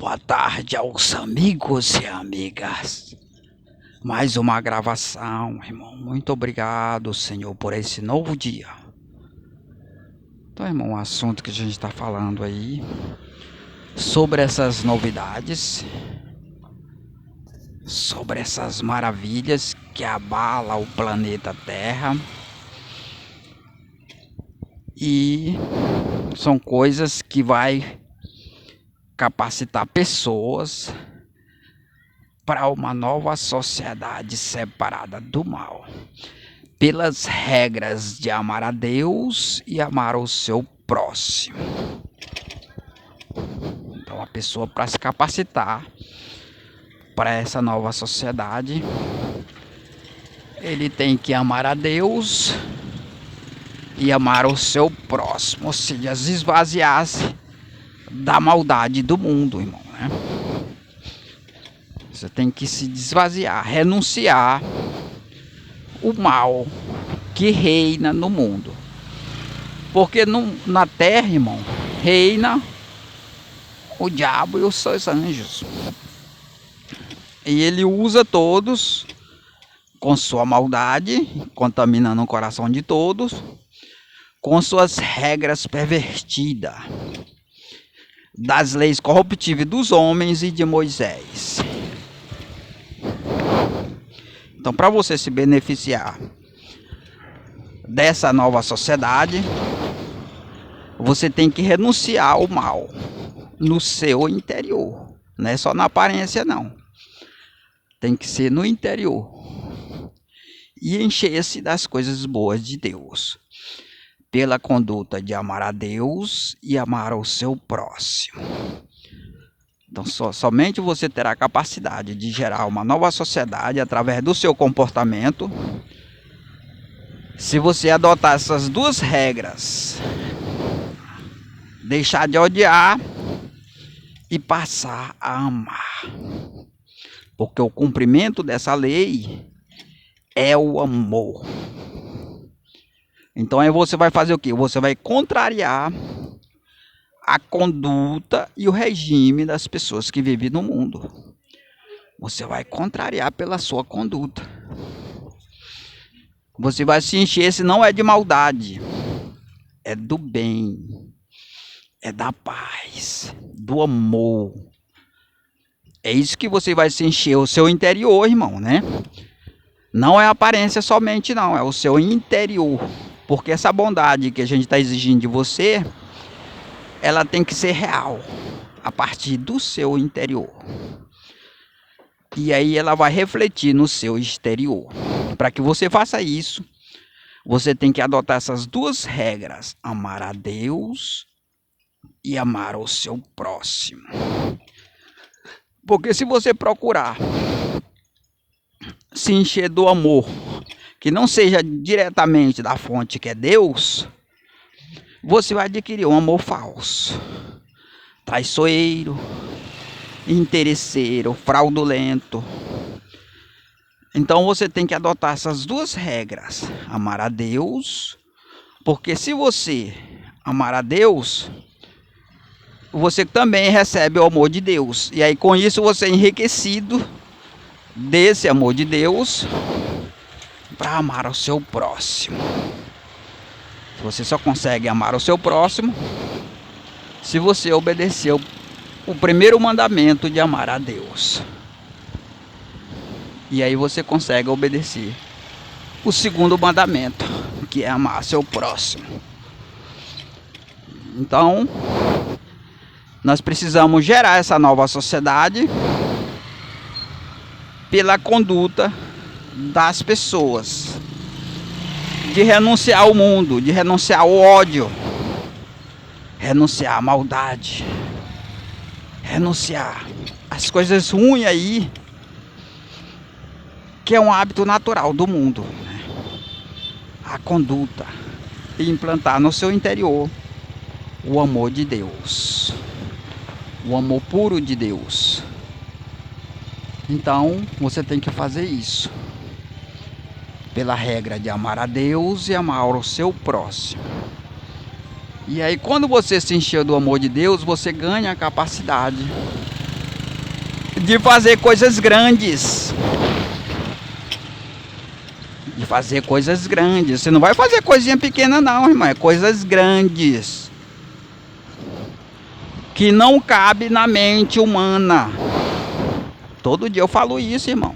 Boa tarde aos amigos e amigas. Mais uma gravação, irmão. Muito obrigado, Senhor, por esse novo dia. Então, irmão, o assunto que a gente está falando aí, sobre essas novidades, sobre essas maravilhas que abalam o planeta Terra. E são coisas que vai capacitar pessoas para uma nova sociedade separada do mal, pelas regras de amar a Deus e amar o seu próximo. Então a pessoa, para se capacitar para essa nova sociedade, ele tem que amar a Deus e amar o seu próximo, ou seja, esvaziar-se da maldade do mundo, irmão, né? Você tem que se desvaziar, renunciar o mal que reina no mundo. Porque na terra, irmão, reina o diabo e os seus anjos. E ele usa todos com sua maldade, contaminando o coração de todos, com suas regras pervertidas, das leis corruptíveis dos homens e de Moisés. Então, para você se beneficiar dessa nova sociedade, você tem que renunciar ao mal no seu interior. Não é só na aparência, não. Tem que ser no interior. E encher-se das coisas boas de Deus, pela conduta de amar a Deus e amar o seu próximo. Então, somente você terá a capacidade de gerar uma nova sociedade através do seu comportamento, se você adotar essas duas regras: deixar de odiar e passar a amar. Porque o cumprimento dessa lei é o amor. Então aí você vai fazer o quê? Você vai contrariar a conduta e o regime das pessoas que vivem no mundo. Você vai contrariar pela sua conduta. Você vai se encher, se não é de maldade, é do bem, é da paz, do amor. É isso que você vai se encher, o seu interior, irmão, né? Não é a aparência somente, não, é o seu interior. Porque essa bondade que a gente está exigindo de você, ela tem que ser real, a partir do seu interior. E aí ela vai refletir no seu exterior. Para que você faça isso, você tem que adotar essas duas regras: amar a Deus e amar o seu próximo. Porque se você procurar se encher do amor, que não seja diretamente da fonte que é Deus, você vai adquirir um amor falso, traiçoeiro, interesseiro, fraudulento. Então você tem que adotar essas duas regras: amar a Deus, porque se você amar a Deus, você também recebe o amor de Deus. E aí com isso você é enriquecido desse amor de Deus para amar o seu próximo. Você só consegue amar o seu próximo se você obedecer o primeiro mandamento de amar a Deus. E aí você consegue obedecer o segundo mandamento, que é amar seu próximo. Então, nós precisamos gerar essa nova sociedade pela conduta das pessoas, de renunciar ao mundo, de renunciar ao ódio, renunciar à maldade, renunciar às coisas ruins aí, que é um hábito natural do mundo, né? A conduta, e implantar no seu interior o amor de Deus, o amor puro de Deus. Então você tem que fazer isso pela regra de amar a Deus e amar o seu próximo. E aí quando você se encher do amor de Deus, você ganha a capacidade de fazer coisas grandes. De fazer coisas grandes. Você não vai fazer coisinha pequena não, irmão. É coisas grandes. Que não cabe na mente humana. Todo dia eu falo isso, irmão.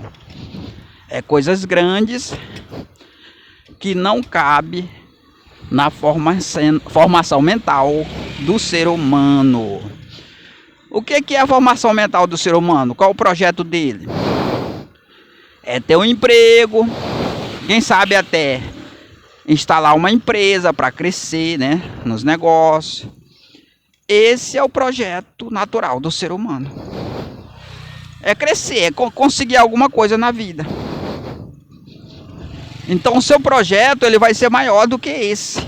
É coisas grandes que não cabe na formação mental do ser humano. O que é a formação mental do ser humano? Qual é o projeto dele? É ter um emprego, quem sabe até instalar uma empresa para crescer, né, nos negócios. Esse é o projeto natural do ser humano. É crescer, é conseguir alguma coisa na vida. Então o seu projeto ele vai ser maior do que esse.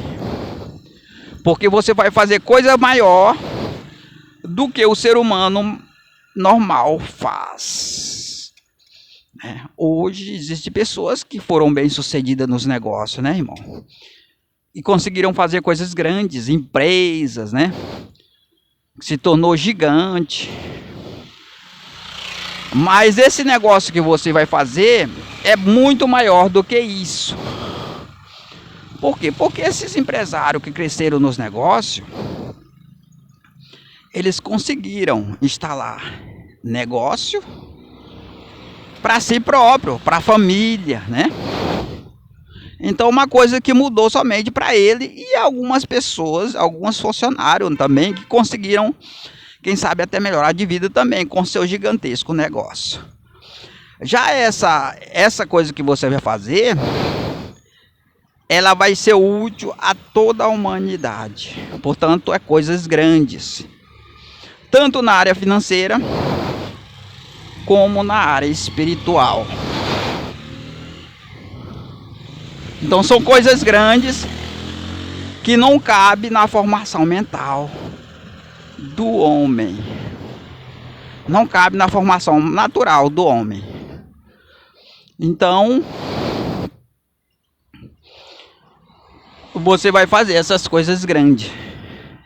Porque você vai fazer coisa maior do que o ser humano normal faz. Hoje existem pessoas que foram bem-sucedidas nos negócios, né, irmão? E conseguiram fazer coisas grandes, empresas, né? Se tornou gigante. Mas esse negócio que você vai fazer é muito maior do que isso. Por quê? Porque esses empresários que cresceram nos negócios, eles conseguiram instalar negócio para si próprio, para a família, né? Então uma coisa que mudou somente para ele e algumas pessoas, alguns funcionários também que conseguiram, quem sabe até melhorar de vida também com seu gigantesco negócio. Já essa coisa que você vai fazer, ela vai ser útil a toda a humanidade. Portanto, é coisas grandes. Tanto na área financeira, como na área espiritual. Então são coisas grandes que não cabem na formação mental do homem. Não cabe na formação natural do homem. Então, você vai fazer essas coisas grandes.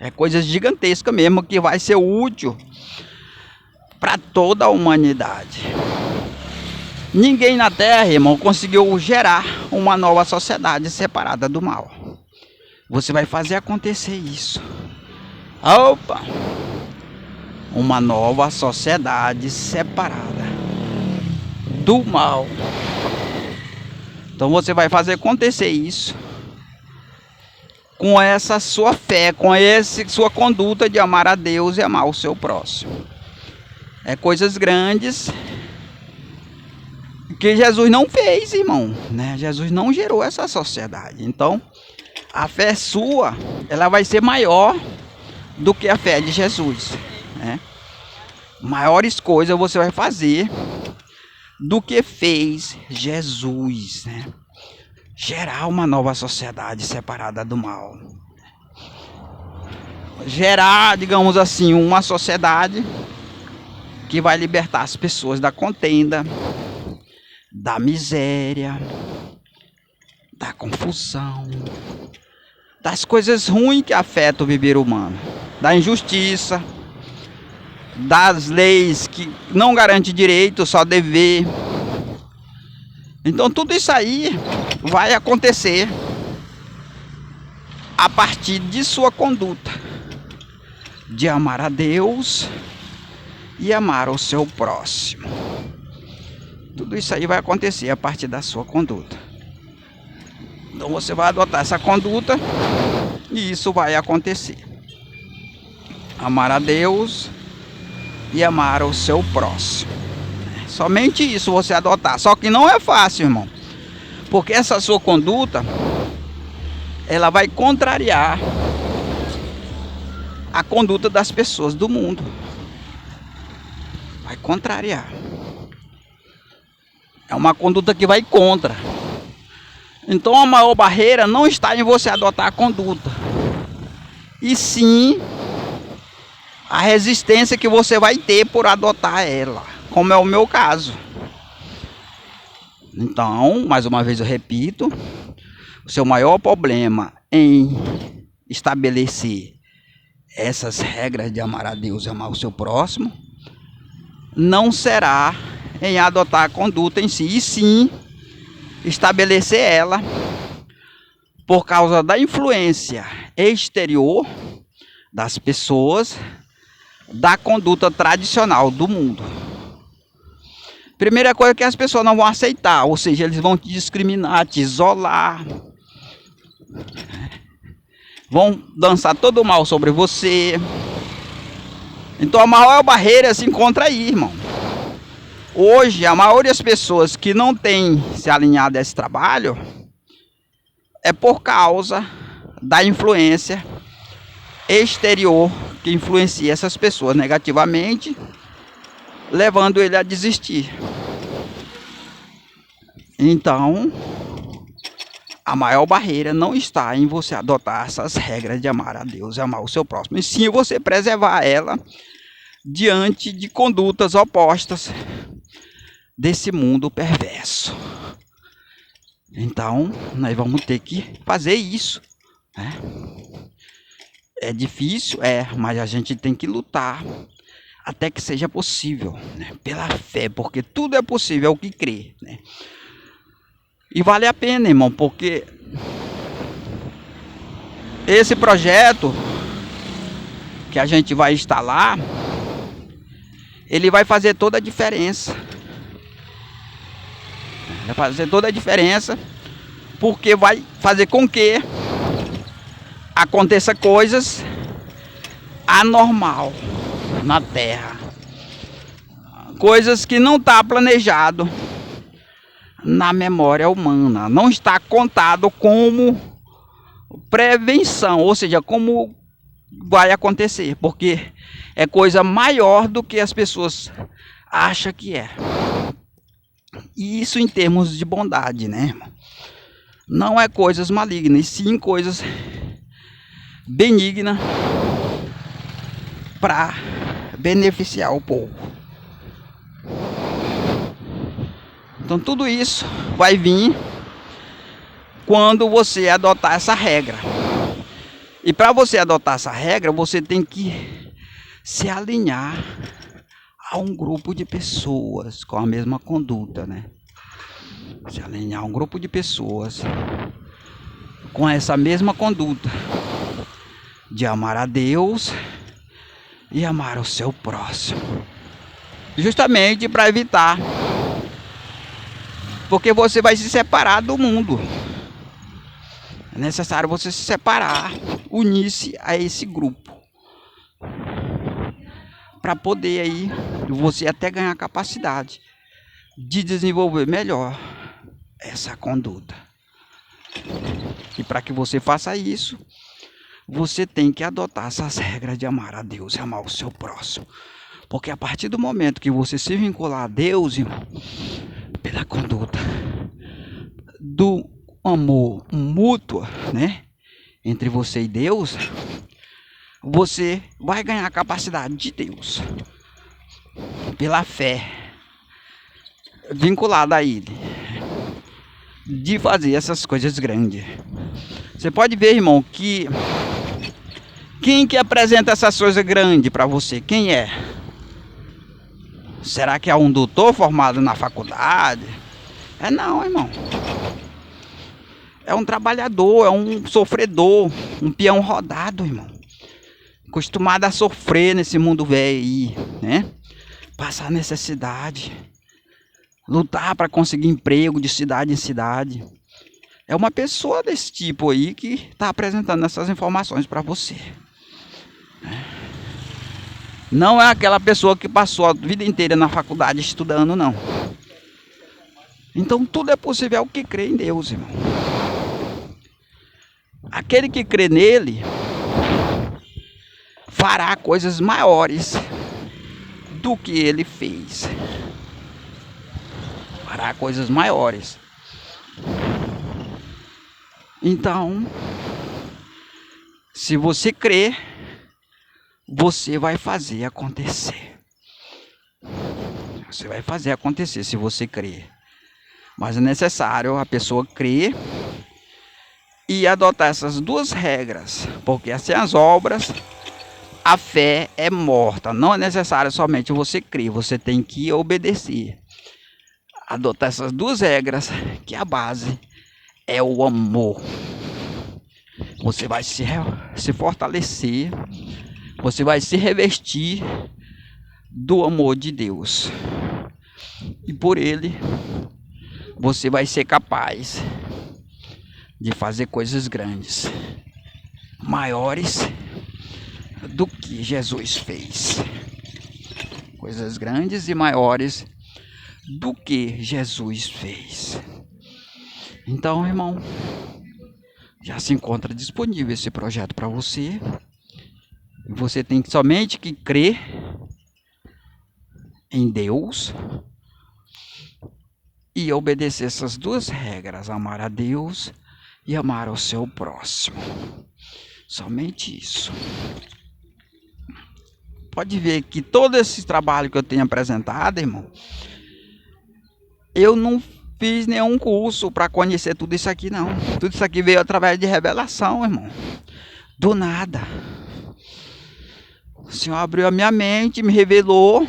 É coisas gigantescas mesmo que vai ser útil para toda a humanidade. Ninguém na Terra, irmão, conseguiu gerar uma nova sociedade separada do mal. Você vai fazer acontecer isso. Opa! Uma nova sociedade separada do mal. Então você vai fazer acontecer isso com essa sua fé, com essa sua conduta de amar a Deus e amar o seu próximo. É coisas grandes que Jesus não fez, irmão, né? Jesus não gerou essa sociedade. Então, a fé sua, ela vai ser maior do que a fé de Jesus, né? Maiores coisas você vai fazer do que fez Jesus, né? Gerar uma nova sociedade separada do mal. Gerar, digamos assim, uma sociedade que vai libertar as pessoas da contenda, da miséria, da confusão, das coisas ruins que afetam o viver humano, da injustiça, das leis que não garantem direito, só dever. Então tudo isso aí vai acontecer a partir de sua conduta, de amar a Deus e amar o seu próximo. Tudo isso aí vai acontecer a partir da sua conduta. Então você vai adotar essa conduta e isso vai acontecer. Amar a Deus e amar o seu próximo. Somente isso você adotar. Só que não é fácil, irmão. Porque essa sua conduta, ela vai contrariar a conduta das pessoas do mundo. Vai contrariar. É uma conduta que vai contra. Então a maior barreira não está em você adotar a conduta, e sim a resistência que você vai ter por adotar ela, como é o meu caso. Então, mais uma vez eu repito, o seu maior problema em estabelecer essas regras de amar a Deus e amar o seu próximo não será em adotar a conduta em si, e sim estabelecer ela por causa da influência exterior das pessoas, da conduta tradicional do mundo. Primeira coisa é que as pessoas não vão aceitar, ou seja, eles vão te discriminar, te isolar, vão dançar todo o mal sobre você. Então a maior barreira se encontra aí, irmão. Hoje, a maioria das pessoas que não tem se alinhado a esse trabalho é por causa da influência exterior que influencia essas pessoas negativamente, levando ele a desistir. Então, a maior barreira não está em você adotar essas regras de amar a Deus e amar o seu próximo, e sim você preservar ela diante de condutas opostas desse mundo perverso. Então, nós vamos ter que fazer isso, né? É difícil, mas a gente tem que lutar até que seja possível, né? Pela fé, porque tudo é possível ao que crê, né? E vale a pena, irmão, porque esse projeto que a gente vai instalar, ele vai fazer toda a diferença. Vai fazer toda a diferença, porque vai fazer com que aconteça coisas anormal na Terra, coisas que não está planejado na memória humana, não está contado como prevenção, ou seja, como vai acontecer, porque é coisa maior do que as pessoas acham que é. E isso em termos de bondade, né? Não é coisas malignas, sim coisas benignas para beneficiar o povo. Então tudo isso vai vir quando você adotar essa regra. E para você adotar essa regra, você tem que se alinhar a um grupo de pessoas com a mesma conduta, né? Se alinhar a um grupo de pessoas com essa mesma conduta de amar a Deus e amar o seu próximo, justamente para evitar, porque você vai se separar do mundo. É necessário você se separar, unir-se a esse grupo, para poder aí você até ganhar capacidade de desenvolver melhor essa conduta. E para que você faça isso, você tem que adotar essas regras de amar a Deus e amar o seu próximo. Porque a partir do momento que você se vincular a Deus, irmão, pela conduta do amor mútuo, né, entre você e Deus, você vai ganhar a capacidade de Deus, pela fé, vinculada a Ele, de fazer essas coisas grandes. Você pode ver, irmão, que quem que apresenta essas coisas grandes para você? Quem é? Será que é um doutor formado na faculdade? Não, irmão. É um trabalhador, é um sofredor, um peão rodado, irmão. Acostumado a sofrer nesse mundo velho aí, né? Passar necessidade, lutar para conseguir emprego de cidade em cidade. É uma pessoa desse tipo aí que está apresentando essas informações para você. Não é aquela pessoa que passou a vida inteira na faculdade estudando, não. Então tudo é possível ao que crê em Deus, irmão. Aquele que crê nele fará coisas maiores do que ele fez. Fará coisas maiores. Então, se você crer, você vai fazer acontecer. Você vai fazer acontecer se você crer. Mas é necessário a pessoa crer e adotar essas duas regras, porque assim as obras A fé é morta. Não é necessário somente você crer, você tem que obedecer. Adotar essas duas regras, que a base é o amor. Você vai se fortalecer, você vai se revestir do amor de Deus. E por ele, você vai ser capaz de fazer coisas grandes, maiores do que Jesus fez. Coisas grandes e maiores do que Jesus fez. Então, irmão, já se encontra disponível esse projeto para você. Você tem somente que crer em Deus e obedecer essas duas regras: amar a Deus e amar ao seu próximo. Somente isso. Pode ver que todo esse trabalho que eu tenho apresentado, irmão, eu não fiz nenhum curso para conhecer tudo isso aqui, não. Tudo isso aqui veio através de revelação, irmão. Do nada. O Senhor abriu a minha mente, me revelou.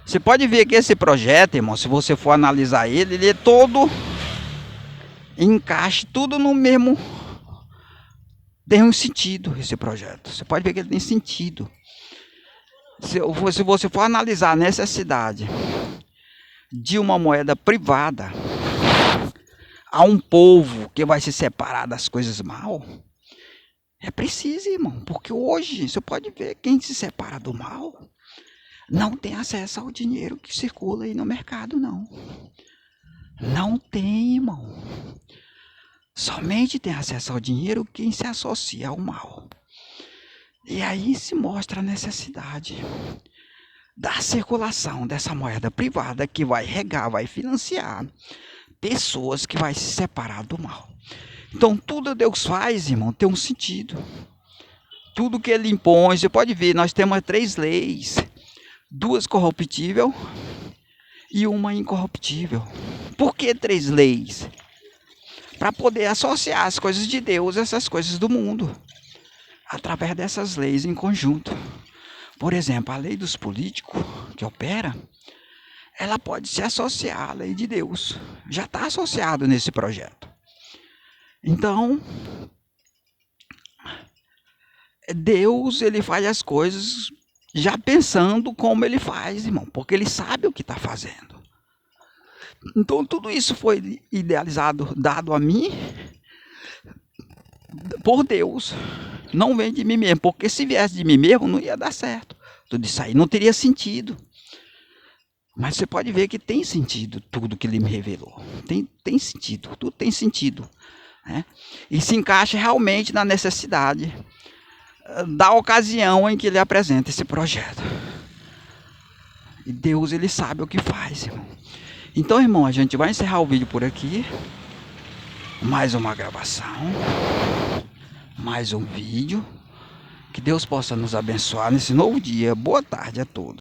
Você pode ver que esse projeto, irmão, se você for analisar ele, ele é todo encaixe, tudo no mesmo. Tem um sentido esse projeto. Você pode ver que ele tem sentido. Se você for analisar a necessidade de uma moeda privada a um povo que vai se separar das coisas mal, é preciso, irmão, porque hoje você pode ver quem se separa do mal não tem acesso ao dinheiro que circula aí no mercado, não. Não tem, irmão. Somente tem acesso ao dinheiro quem se associa ao mal. E aí se mostra a necessidade da circulação dessa moeda privada que vai regar, vai financiar pessoas que vai se separar do mal. Então tudo Deus faz, irmão, tem um sentido. Tudo que ele impõe, você pode ver, nós temos 3 leis. 2 corruptíveis e uma incorruptível. Por que 3 leis? Para poder associar as coisas de Deus a essas coisas do mundo. Através dessas leis em conjunto. Por exemplo, a lei dos políticos que opera, ela pode se associar à lei de Deus. Já está associado nesse projeto. Então, Deus, ele faz as coisas já pensando como ele faz, irmão, porque ele sabe o que está fazendo. Então, tudo isso foi idealizado, dado a mim por Deus. Não vem de mim mesmo, porque se viesse de mim mesmo, não ia dar certo. Tudo isso aí não teria sentido. Mas você pode ver que tem sentido tudo que ele me revelou. Tem sentido, tudo tem sentido. Né? E se encaixa realmente na necessidade da ocasião em que ele apresenta esse projeto. E Deus, ele sabe o que faz, irmão. Então, irmão, a gente vai encerrar o vídeo por aqui. Mais uma gravação. Mais um vídeo. Que Deus possa nos abençoar nesse novo dia. Boa tarde a todos.